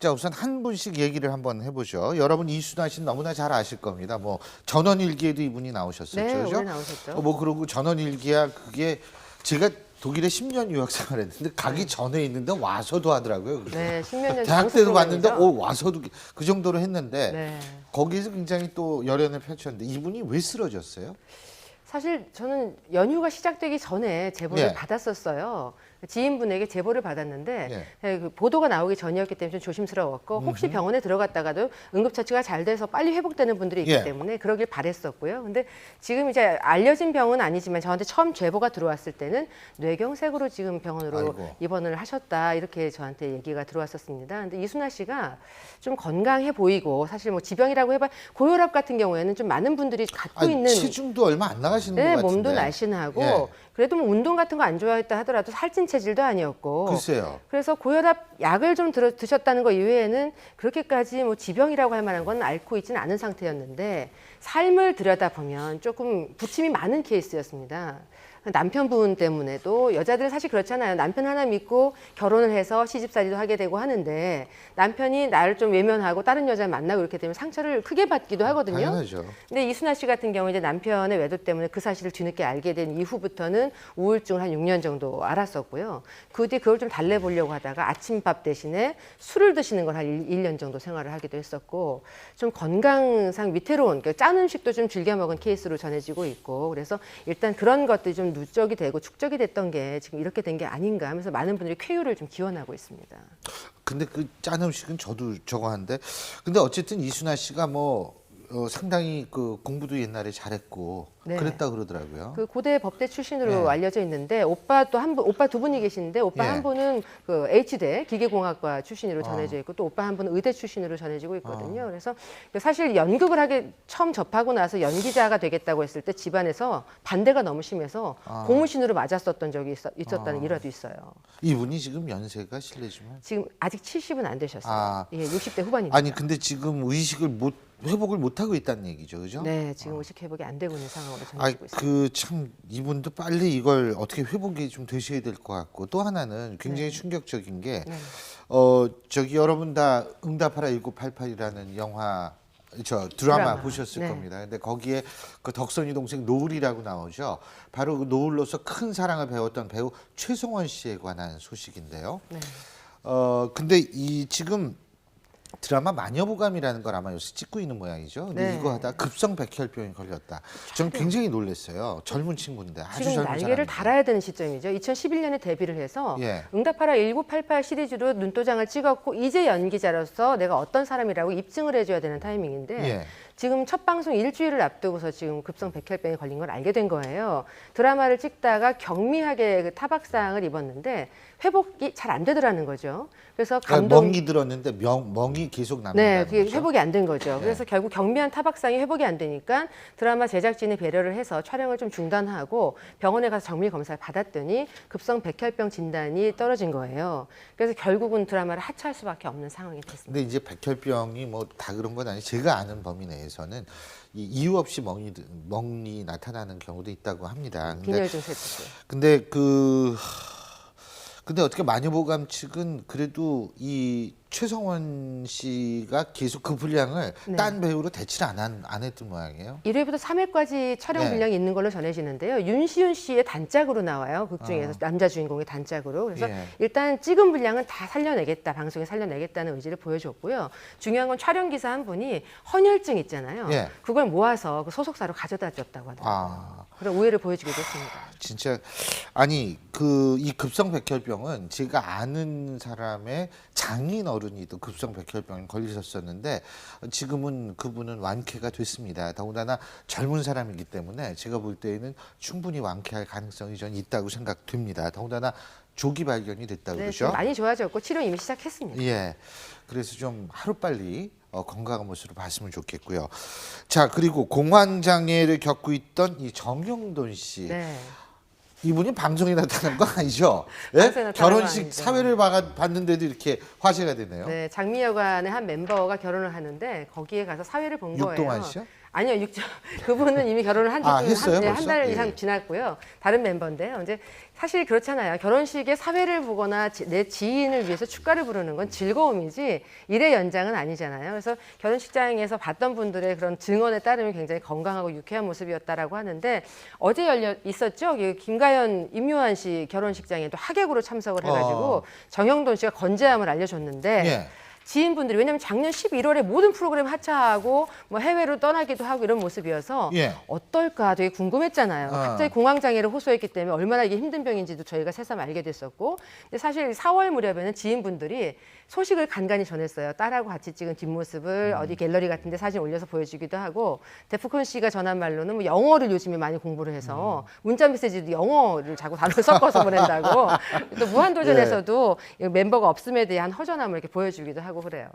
자, 우선 한 분씩 얘기를 한번 해보죠. 여러분 이순아 씨는 너무나 잘 아실 겁니다. 뭐 전원일기에도 이분이 나오셨었죠, 네, 그죠? 오래 나오셨죠. 뭐 그러고 전원일기야 그게 제가 독일에 10년 유학 생활했는데 가기 전에 있는데 와서도 하더라고요. 그래서 네, 10몇 년 대학 장수 때도 갔는데 프로그램이죠. 와서도 그 정도로 했는데 네. 거기서 굉장히 또 열연을 펼쳤는데 이분이 왜 쓰러졌어요? 사실 저는 연휴가 시작되기 전에 제보를 예. 받았었어요. 지인분에게 제보를 받았는데 예. 그 보도가 나오기 전이었기 때문에 좀 조심스러웠고 혹시 병원에 들어갔다가도 응급처치가 잘 돼서 빨리 회복되는 분들이 있기 예. 때문에 그러길 바랬었고요. 근데 지금 이제 알려진 병은 아니지만 저한테 처음 제보가 들어왔을 때는 뇌경색으로 지금 병원으로 아이고. 입원을 하셨다 이렇게 저한테 얘기가 들어왔었습니다. 근데 이순아 씨가 좀 건강해 보이고 사실 뭐 지병이라고 해봐 고혈압 같은 경우에는 좀 많은 분들이 갖고 아니, 있는 체중도 얼마 안 나가시는 네, 것 같은데. 몸도 날씬하고 예. 그래도 뭐 운동 같은 거 안 좋아했다 하더라도 살찐 체질도 아니었고 글쎄요. 그래서 고혈압 약을 좀 드셨다는 거 이외에는 그렇게까지 뭐 지병이라고 할 만한 건 앓고 있지는 않은 상태였는데 삶을 들여다보면 조금 부침이 많은 케이스였습니다. 남편분 때문에도 여자들은 사실 그렇잖아요. 남편 하나 믿고 결혼을 해서 시집살이도 하게 되고 하는데 남편이 나를 좀 외면하고 다른 여자 만나고 이렇게 되면 상처를 크게 받기도 하거든요. 당연하죠. 근데 이순아 씨 같은 경우 이제 남편의 외도 때문에 그 사실을 뒤늦게 알게 된 이후부터는 우울증을 한 6년 정도 알았었고요. 그 뒤 그걸 좀 달래보려고 하다가 아침밥 대신에 술을 드시는 걸 한 1년 정도 생활을 하기도 했었고 좀 건강상 위태로운 그러니까 짠 음식도 좀 즐겨 먹은 케이스로 전해지고 있고 그래서 일단 그런 것들이 좀 누적이 되고 축적이 됐던 게 지금 이렇게 된 게 아닌가 하면서 많은 분들이 쾌유를 좀 기원하고 있습니다. 근데 그 짠 음식은 저도 저거 하는데 근데 어쨌든 이순아 씨가 뭐 상당히 그 공부도 옛날에 잘했고 네. 그랬다 그러더라고요. 그 고대 법대 출신으로 네. 알려져 있는데 오빠 또 한 분, 오빠 두 분이 계신데 오빠 예. 한 분은 그 H대 기계공학과 출신으로 전해져 있고 또 오빠 한 분은 의대 출신으로 전해지고 있거든요. 그래서 사실 연극을 하게 처음 접하고 나서 연기자가 되겠다고 했을 때 집안에서 반대가 너무 심해서 고무신으로 맞았었던 적이 있었다는 일화도 있어요. 이분이 지금 연세가 실례지만 지금 아직 70은 안 되셨어요. 아. 예, 60대 후반입니다. 아니 근데 지금 의식을 회복을 못 하고 있다는 얘기죠, 그죠? 네, 지금 의식 회복이 안 되고 있는 상황으로 아, 전해지고 있습니다. 그 참 이분도 빨리 이걸 어떻게 회복이 좀 되셔야 될 것 같고 또 하나는 굉장히 충격적인 게 네. 저기 여러분 다 응답하라 1988이라는 영화 드라마 보셨을 네. 겁니다. 근데 거기에 그 덕선이 동생 노을이라고 나오죠. 바로 그 노을로서 큰 사랑을 배웠던 배우 최성원 씨에 관한 소식인데요. 네. 근데 이 지금 드라마 마녀보감이라는 걸 아마 요새 찍고 있는 모양이죠. 근데 네. 이거 하다 급성 백혈병이 걸렸다. 저는 굉장히 놀랐어요. 젊은 친구인데 아주 지금 젊은 날개를 사람인데. 달아야 되는 시점이죠. 2011년에 데뷔를 해서 예. 응답하라 1988 시리즈로 눈도장을 찍었고 이제 연기자로서 내가 어떤 사람이라고 입증을 해줘야 되는 타이밍인데 예. 지금 첫 방송 일주일을 앞두고서 지금 급성 백혈병에 걸린 걸 알게 된 거예요. 드라마를 찍다가 경미하게 그 타박상을 입었는데 회복이 잘 안 되더라는 거죠. 그래서 그러니까 감독 멍이 들었는데 멍이 계속 네, 남는다는 그게 거죠. 회복이 안 된 거죠. 네. 그래서 결국 경미한 타박상이 회복이 안 되니까 드라마 제작진이 배려를 해서 촬영을 좀 중단하고 병원에 가서 정밀 검사를 받았더니 급성 백혈병 진단이 떨어진 거예요. 그래서 결국은 드라마를 하차할 수밖에 없는 상황이 됐습니다. 근데 이제 백혈병이 뭐 다 그런 건 아니. 제가 아는 범위 내에서는 이유 없이 멍이 나타나는 경우도 있다고 합니다. 빈혈증 세포죠. 근데 어떻게 마녀보감 측은 그래도 이 최성원 씨가 계속 그 분량을 네. 딴 배우로 대치를 안 했던 모양이에요. 1회부터 3회까지 촬영 네. 분량이 있는 걸로 전해지는데요. 윤시윤 씨의 단짝으로 나와요. 극 중에서 남자 주인공의 단짝으로. 그래서 예. 일단 찍은 분량은 다 살려내겠다. 방송에 살려내겠다는 의지를 보여줬고요. 중요한 건 촬영 기사 한 분이 헌혈증 있잖아요. 예. 그걸 모아서 그 소속사로 가져다 줬다고 하더라고요. 아, 그런 우애를 보여주기도 했습니다. 진짜 아니 이 급성 백혈병은 제가 아는 사람의 장인 어른이도 급성 백혈병에 걸리셨었는데 지금은 그분은 완쾌가 됐습니다. 더군다나 젊은 사람이기 때문에 제가 볼 때에는 충분히 완쾌할 가능성이 전 있다고 생각됩니다. 더군다나 조기 발견이 됐다고 네, 그러죠. 지금 많이 좋아졌고 치료 이미 시작했습니다. 예. 그래서 좀 하루빨리 건강한 모습으로 봤으면 좋겠고요. 자, 그리고 공황장애를 겪고 있던 이 정영돈 씨. 네. 이분이 방송에 나타난 거 아니죠? 예? 방송에 나타난 거 결혼식 아니죠. 사회를 봤는데도 이렇게 화제가 되네요. 네, 장미여관의 한 멤버가 결혼을 하는데 거기에 가서 사회를 본 거예요. 육동환 씨요? 아니요, 그분은 이미 결혼을 한 지 했어요, 한 벌써? 달 예. 이상 지났고요. 다른 멤버인데요. 이제 사실 그렇잖아요. 결혼식에 사회를 보거나 내 지인을 위해서 축가를 부르는 건 즐거움이지 일의 연장은 아니잖아요. 그래서 결혼식장에서 봤던 분들의 그런 증언에 따르면 굉장히 건강하고 유쾌한 모습이었다라고 하는데 어제 있었죠. 김가연, 임요한 씨 결혼식장에도 하객으로 참석을 해가지고 정형돈 씨가 건재함을 알려줬는데. 예. 지인분들이 왜냐하면 작년 11월에 모든 프로그램 하차하고 뭐 해외로 떠나기도 하고 이런 모습이어서 예. 어떨까 되게 궁금했잖아요. 갑자기 공황장애를 호소했기 때문에 얼마나 이게 힘든 병인지도 저희가 새삼 알게 됐었고, 근데 사실 4월 무렵에는 지인분들이 소식을 간간히 전했어요. 딸하고 같이 찍은 뒷모습을 어디 갤러리 같은 데 사진 올려서 보여주기도 하고, 데프콘 씨가 전한 말로는 뭐 영어를 요즘에 많이 공부를 해서 문자 메시지도 영어를 자꾸 단어를 섞어서 보낸다고. 또 무한도전에서도 멤버가 없음에 대한 허전함을 이렇게 보여주기도 하고 그래요.